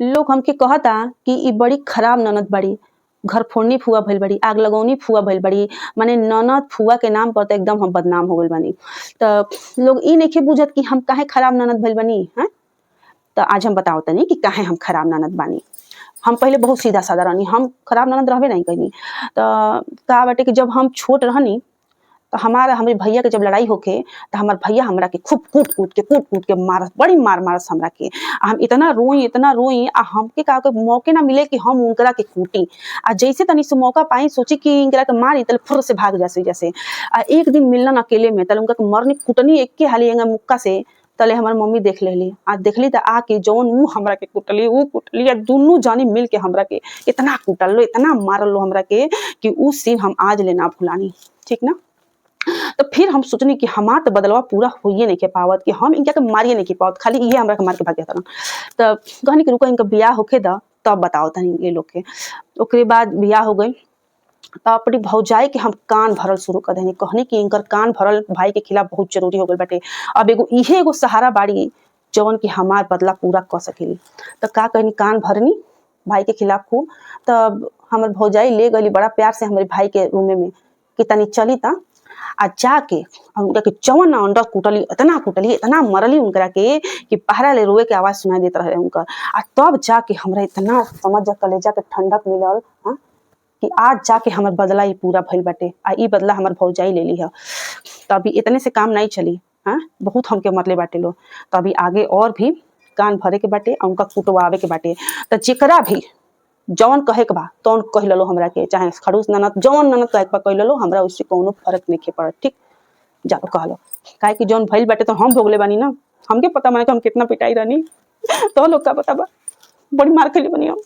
लोग हमके कहता कि ई बड़ी खराब ननद बड़ी, घर फोड़नी फुआ भइल बड़ी, आग लगौनी फुआ भइल बड़ी, माने ननद फुआ के नाम पर तो एकदम हम बदनाम हो गइल बानी। त लोग ई नइखे बुझत कि हम काहे खराब ननद भइल बानी, हैं? तो आज हम बताओ तनी कि काहे हम खराब ननद बानी। हम पहले बहुत सीधा-साधा रहनी, हम खराब ननद रहबे नहीं कइनी। त का बाटे कि जब हम छोट रहनी, तो हमरे भैया के जब लड़ाई होखे, तो हमार भैया हमरा के खूब कूट-कूट के मारत, बड़ी मार मारस हमरा के। हम इतना रोई हमके का के मौके ना मिले कि हम उनकरा के कूटी। जैसे तनी से मौका पाई सोची कि इनकरा के मारी तले फुर से भाग जासी जैसे। एक दिन मिलन अकेले में तले उनका के मरनी कुटनी एके हाली एंगा मुक्का से, तले हमार मम्मी देख लेली। देखली त आके जौन ऊ हमरा के कुटली ऊ कुटली दुनू जानी मिल के हमरा के इतना कुटल लो, इतना मारल लो हमरा के कि ऊ सीन हम आज ले ना भुलानी। ठीक ना? तो फिर हम सोचनी कि हमार तो बदलवा पूरा होइए नहीं के पावत कि हम इनका के मारिए नहीं के पावत, खाली इहे हमरा के मार के भाग जाता। तो कहनी कि रुको इनका बियाह होखे द तब बताओ तनी ये लोग के। ओकरे बाद बियाह हो गई। तो अपनी भौजाई के हम कान भरल शुरू कर देनी, कहनी कि इनकर कान भरल भाई के खिलाफ बहुत जरूरी हो गइल बाटे। अब इहे एगो सहारा बाड़ी जवन कि हमार बदला पूरा कर सकेली। तो का कहनी कान भरनी भाई के खिलाफ खूब। तब हमर भौजाई ले गली बड़ा प्यार से हमारे भाई के रूमे में कि तनी चली ता जाके उनका के जवन अंडा कुटली, इतना मरली उनकरा के कि पहरा ले रोए के आवाज सुनाई देत रहे उनकर। तब जाके हमरा इतना समझ जा कलेजा के ठंडक मिलल, हाँ? कि आज जाके हमर बदला ई पूरा भइल बाटे। ई बदला हमर भौजाई लेली ह। तो अभी इतने से काम नहीं चली, हाँ? बहुत हमके मरले बाटे लो। तो अभी आगे और भी कान भरे के बाटे, उनका कुटवावे के बाटे। तो जेकरा भी जौन कहे के बा तौन कह लो हमरा के, चाहे खड़ूस ननद जौन ननद कहे के बा कह लो, हमरा उससे कोनो फर्क नहीं पड़त। ठीक? जाओ कह लो। काहे कि जौन भइल बाटे तो हम भोगले बानी ना। हमके पता माने कि हम कितना पिटाई रहनी। तो लोग का पता बा। बड़ी मार खइले बानी हम।